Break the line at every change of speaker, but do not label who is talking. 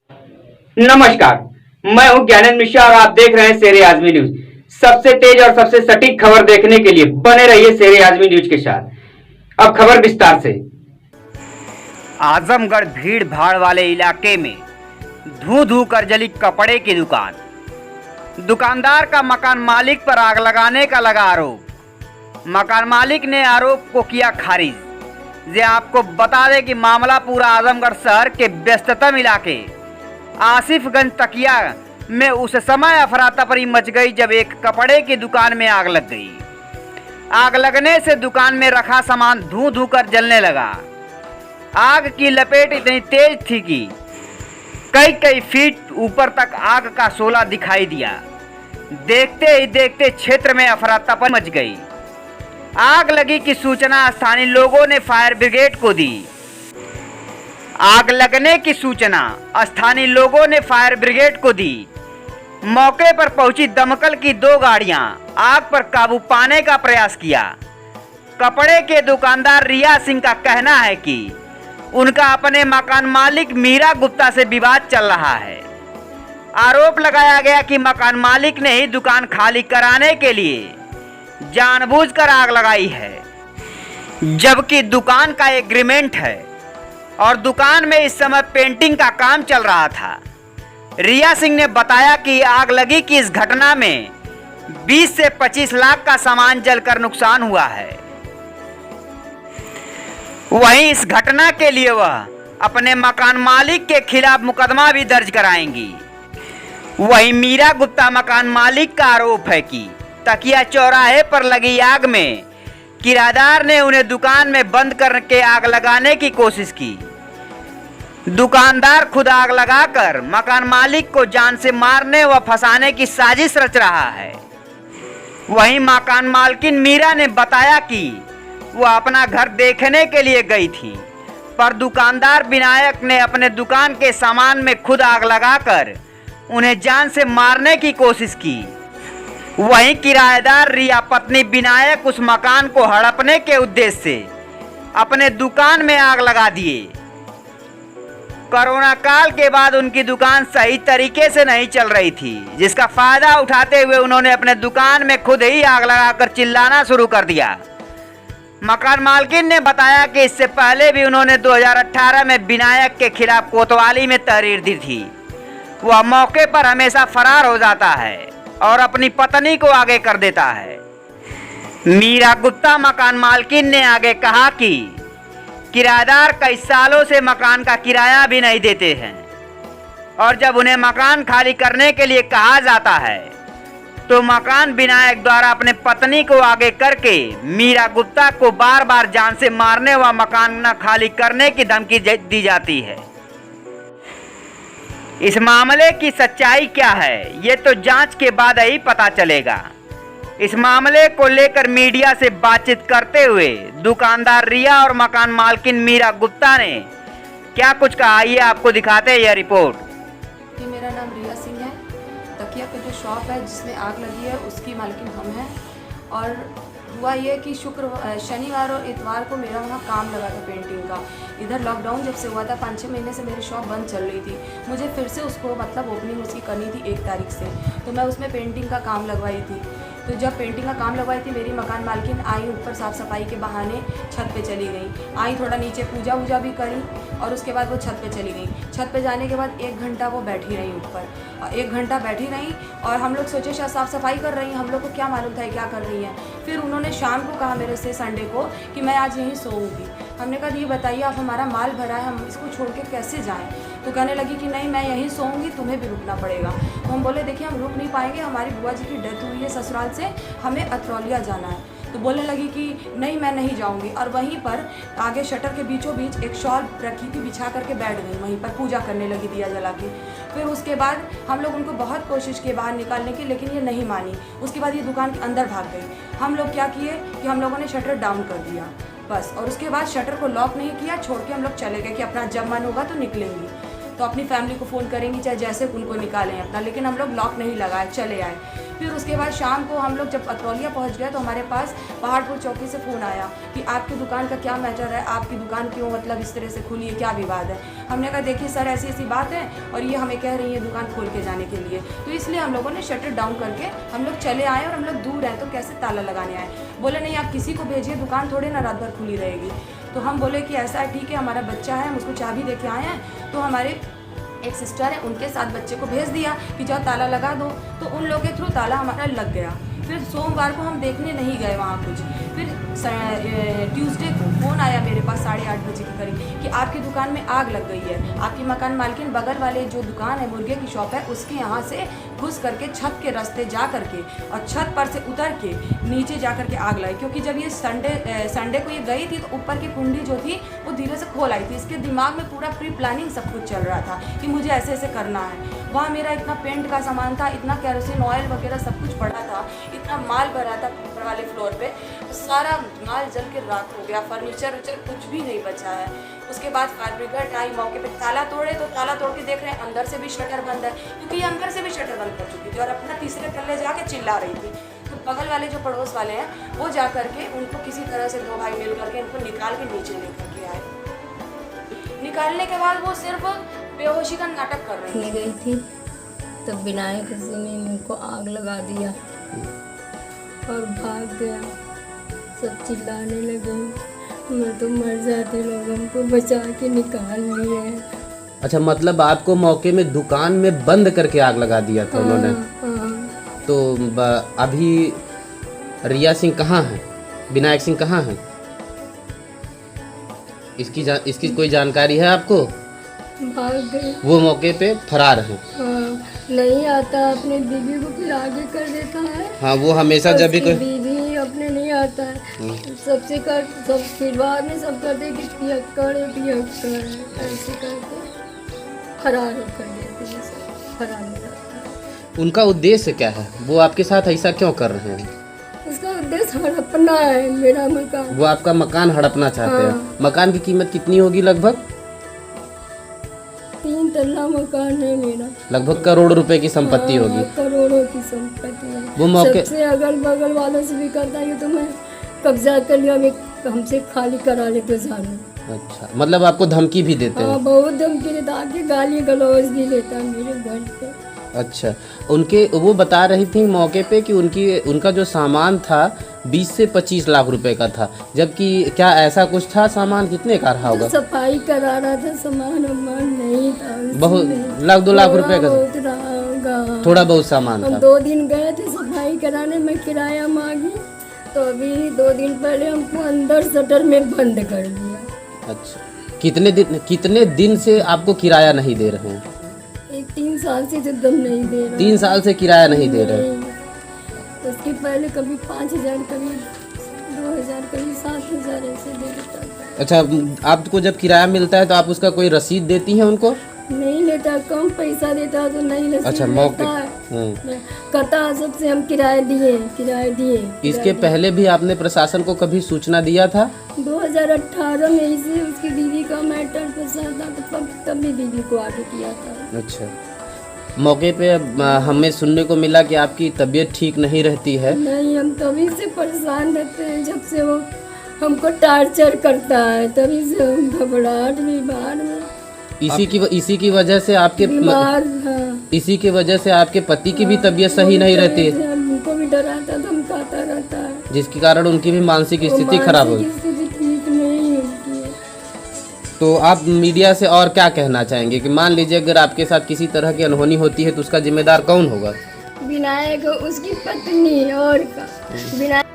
नमस्कार, मैं हूं ज्ञानेंद्र मिश्रा और आप देख रहे हैं शेर आजमी न्यूज। सबसे तेज और सबसे सटीक खबर देखने के लिए बने रहिए शेर आजमी न्यूज के साथ। अब खबर विस्तार से।
आजमगढ़ भीड़ भाड़ वाले इलाके में धू धू कर जली कपड़े की दुकान। दुकानदार का मकान मालिक पर आग लगाने का लगा आरोप। मकान मालिक ने आरोप को किया खारिज। ये आपको बता दें कि मामला पूरा आजमगढ़ शहर के व्यस्ततम इलाके आसिफगंज तकिया में उस समय अफरा तफरी मच गई जब एक कपड़े की दुकान में आग लग गई। आग लगने से दुकान में रखा सामान धू धू कर जलने लगा। आग की लपेट इतनी तेज थी कि कई कई फीट ऊपर तक आग का शोला दिखाई दिया। देखते ही देखते क्षेत्र में अफरा तफरी मच गई। आग लगी की सूचना स्थानीय लोगों ने फायर ब्रिगेड को दी। आग लगने की सूचना स्थानीय लोगों ने फायर ब्रिगेड को दी। मौके पर पहुंची दमकल की 2 गाड़ियां आग पर काबू पाने का प्रयास किया। कपड़े के दुकानदार रिया सिंह का कहना है कि उनका अपने मकान मालिक मीरा गुप्ता से विवाद चल रहा है। आरोप लगाया गया कि मकान मालिक ने ही दुकान खाली कराने के लिए जानबूझकर आग लगाई है, जबकि दुकान का एग्रीमेंट है और दुकान में इस समय पेंटिंग का काम चल रहा था। रिया सिंह ने बताया कि आग लगी कि इस घटना में 20 से 25 लाख का सामान जलकर नुकसान हुआ है। वहीं इस घटना के लिए वह अपने मकान मालिक के खिलाफ मुकदमा भी दर्ज कराएंगी। वहीं मीरा गुप्ता मकान मालिक का आरोप है कि तकिया चौराहे पर लगी आग में किराएदार ने उन्हें दुकान में बंद करके आग लगाने की कोशिश की। दुकानदार खुद आग लगाकर मकान मालिक को जान से मारने व फंसाने की साजिश रच रहा है। वहीं मकान मालकिन मीरा ने बताया कि वह अपना घर देखने के लिए गई थी, पर दुकानदार विनायक ने अपने दुकान के सामान में खुद आग लगाकर उन्हें जान से मारने की कोशिश की। वहीं किराएदार रिया पत्नी विनायक उस मकान को हड़पने के उद्देश्य से अपने दुकान में आग लगा दिए। कोरोना काल के बाद उनकी दुकान सही तरीके से नहीं चल रही थी, जिसका फायदा उठाते हुए उन्होंने अपने दुकान में खुद ही आग लगाकर चिल्लाना शुरू कर दिया। मकान मालकिन ने बताया कि इससे पहले भी उन्होंने 2018 में विनायक के खिलाफ कोतवाली में तहरीर दी थी। वह मौके पर हमेशा फरार हो जाता है और अपनी पत्नी को आगे कर देता है। मीरा गुप्ता मकान मालकिन ने आगे कहा कि किराएदार कई सालों से मकान का किराया भी नहीं देते हैं और जब उन्हें मकान खाली करने के लिए कहा जाता है तो मकान विनायक द्वारा अपने पत्नी को आगे करके मीरा गुप्ता को बार बार जान से मारने व मकान न खाली करने की धमकी दी जाती है। इस मामले की सच्चाई क्या है, ये तो जांच के बाद ही पता चलेगा। इस मामले को लेकर मीडिया से बातचीत करते हुए दुकानदार रिया और मकान मालकिन मीरा गुप्ता ने क्या कुछ कहा, ये आपको दिखाते हैं यह रिपोर्ट।
मेरा नाम रिया सिंह है। तकिया पे जो शॉप है जिसमें आग लगी है उसकी मालकिन हम हैं। और हुआ ये कि शनिवार और इतवार को मेरा वहाँ काम लगा था पेंटिंग का। इधर लॉकडाउन जब से हुआ था 5-6 महीने से मेरी शॉप बंद चल रही थी। मुझे फिर से उसको ओपनिंग उसकी करनी थी 1 तारीख से, तो मैं उसमें पेंटिंग का काम लगवाई थी। तो जब पेंटिंग का काम लगवाई थी मेरी मकान मालकिन आई, ऊपर साफ़ सफाई के बहाने छत पे चली गई। आई, थोड़ा नीचे पूजा वूजा भी करी और उसके बाद वो छत पे चली गई। छत पे जाने के बाद 1 घंटा वो बैठी रही ऊपर, और 1 घंटा बैठी रही और हम लोग सोचे शायद साफ़ सफाई कर रही हैं, हम लोग को क्या मालूम था क्या कर रही हैं। फिर उन्होंने शाम को कहा मेरे से संडे को कि मैं आज यहीं सोऊंगी। हमने कहा ये बताइए आप, हमारा माल भरा है, हम इसको छोड़ के कैसे जाएं। तो कहने लगी कि नहीं मैं यहीं सोऊंगी, तुम्हें भी रुकना पड़ेगा। तो हम बोले देखिए हम रुक नहीं पाएंगे, हमारी बुआ जी की डेथ हुई है ससुराल से, हमें अतरौलिया जाना है। तो बोलने लगी कि नहीं मैं नहीं जाऊंगी। और वहीं पर आगे शटर के बीचों बीच एक शॉल रखी थी, बिछा करके बैठ गई, वहीं पर पूजा करने लगी दिया जला के। फिर उसके बाद हम लोग उनको बहुत कोशिश की बाहर निकालने की, लेकिन ये नहीं मानी। उसके बाद ये दुकान के अंदर भाग गई। हम लोग क्या किए कि हम लोगों ने शटर डाउन कर दिया बस, और उसके बाद शटर को लॉक नहीं किया, छोड़ के हम लोग चले गए कि अपना जब मन होगा तो निकलेंगी, तो अपनी फैमिली को फ़ोन करेंगी चाहे जैसे उनको निकालें अपना। लेकिन हम लोग लॉक नहीं लगाए, चले आए। फिर उसके बाद शाम को हम लोग जब अतरौलिया पहुंच गए तो हमारे पास पहाड़पुर चौकी से फ़ोन आया कि आपकी दुकान का क्या मैटर है, आपकी दुकान क्यों मतलब इस तरह से खुली है, क्या विवाद है। हमने कहा देखिए सर ऐसी ऐसी बात है और ये हमें कह रही है दुकान खोल के जाने के लिए, तो इसलिए हम लोगों ने शटर डाउन करके हम लोग चले आए और हम लोग दूर हैं तो कैसे ताला लगाने आए। बोले नहीं आप किसी को भेजिए, दुकान थोड़ी ना रात भर खुली रहेगी। तो हम बोले कि ऐसा है ठीक है, हमारा बच्चा है, हम उसको चाबी दे के आए हैं। तो हमारे एक सिस्टर है, उनके साथ बच्चे को भेज दिया कि जाओ ताला लगा दो, तो उन लोगों के थ्रू ताला हमारा लग गया। फिर सोमवार को हम देखने नहीं गए वहाँ कुछ। फिर ट्यूसडे को फ़ोन आया मेरे पास 8:30 बजे के करीब कि आपकी दुकान में आग लग गई है। आपकी मकान मालकिन बगल वाले जो दुकान है मुर्गे की शॉप है उसके यहाँ से घुस करके छत के रास्ते जा करके और छत पर से उतर के नीचे जा करके आग लगी। क्योंकि जब ये संडे को ये गई थी तो ऊपर की कुंडी जो थी वो धीरे से खोल आई थी। इसके दिमाग में पूरा प्री प्लानिंग सब कुछ चल रहा था कि मुझे ऐसे ऐसे करना है। वहाँ मेरा इतना पेंट का सामान था, इतना केरोसिन ऑयल वगैरह सब कुछ पड़ा था, इतना माल भरा था ऊपर वाले फ्लोर पे, तो सारा माल जल के राख हो गया। फर्नीचर वर्चर कुछ भी नहीं बचा है। उसके बाद फायर ब्रिगेड आई, मौके पे ताला तोड़े तो ताला तोड़ के देख रहे हैं अंदर से भी शटर बंद है, क्योंकि ये अंदर से भी शटर बंद कर चुकी थी और अपना तीसरे तल्ले जाके चिल्ला रही थी। तो बगल वाले जो पड़ोस वाले हैं वो जा करके उनको किसी तरह से 2 भाई मिल करके इनको निकाल के नीचे लेकर के आए। निकालने के बाद वो सिर्फ बेहोशी का नाटक कर रही
गई थी तब विनायक जी ने उनको आग लगा दिया और भाग गया। सब चिल्लाने लगे, मैं तो मर जाती, लोग हमको बचा के निकाल लिए।
अच्छा, मतलब आपको मौके में दुकान में बंद करके आग लगा दिया था उन्होंने।
हाँ।
तो अभी रिया सिंह कहाँ है, विनायक सिंह कहाँ है, इसकी कोई जानकारी है आपको?
भाग गए,
वो मौके पे फरार हैं।
हाँ, नहीं आता, अपने बीवी को फिर आगे कर देता है।
हाँ, वो हमेशा जब भी
उसकी बीवी अपने नहीं आता है, सबसे कर सब फिर बाद में सब करते कि पियक्कड़ ऐसे करके फरार कर देते हैं, सब फरार हो जाता है।
उनका उद्देश्य क्या है, वो आपके साथ ऐसा क्यों कर रहे हैं?
उसका उद्देश्य हड़पना है मेरा मकान।
वो आपका मकान हड़पना चाहते हैं।
हाँ।
मकान की कीमत कितनी होगी लगभग?
3 तल्ला मकान है मेरा।
लगभग करोड़ रुपए की संपत्ति
हाँ,
होगी।
करोड़ों की संपत्ति है।
वो मौके
सबसे अगल बगल वालों से भी करता है तो मैं कब्जा कर लिया, हमसे खाली करा लेते जानू।
अच्छा, मतलब आपको धमकी भी देते हैं?
हाँ, बहुत धमकी देता, आके गाली गलौज भी लेता है मेरे घर पे।
अच्छा, वो बता रही थी मौके पे कि उनका जो सामान था 20 से 25 लाख रुपए का था, जबकि क्या ऐसा कुछ था? सामान कितने का रहा होगा?
सफाई करा रहा था, सामान नहीं था,
बहुत 1-2 लाख रुपए का
बहुत रहा होगा।
थोड़ा बहुत सामान
हम
था।
2 दिन गए थे सफाई कराने में, किराया मांगी तो अभी 2 दिन पहले हमको अंदर शटर में बंद कर दिया।
अच्छा, कितने दिन से आपको किराया नहीं दे रहे हैं?
3 साल से एकदम नहीं दे रहा।
3 साल से किराया नहीं दे रहे?
उसके पहले कभी 5,000, कभी 2,000, कभी 7,000 ऐसे दे देता था।
अच्छा, आपको जब किराया मिलता है तो आप उसका कोई रसीद देती हैं उनको?
नहीं लेता, कम पैसा देता तो नहीं लेता।
अच्छा, मौके
कहता सबसे हम किराया दिए।
इसके पहले भी आपने प्रशासन को कभी सूचना दिया था?
2018 में इसे उसकी दीदी का मैटर फंसा था तो तब भी दीदी को आगे किया था।
अच्छा, मौके पे हमें सुनने को मिला कि आपकी तबीयत ठीक नहीं रहती है।
नहीं, हम तभी से परेशान रहते हैं, जब से वो हमको टार्चर करता है तभी से हम घबराहट भी बाहर में।
इसी की वजह से आपके
हाँ।
इसी की वजह से आपके पति की भी तबीयत सही नहीं रहती है,
उनको भी डराता धमकाता रहता है,
जिसके कारण उनकी भी मानसिक स्थिति खराब हो।
ठीक नहीं होती है।
तो आप मीडिया से और क्या कहना चाहेंगे कि मान लीजिए अगर आपके साथ किसी तरह की अनहोनी होती है तो उसका जिम्मेदार कौन होगा?
विनायक, उसकी पत्नी और का विनायक।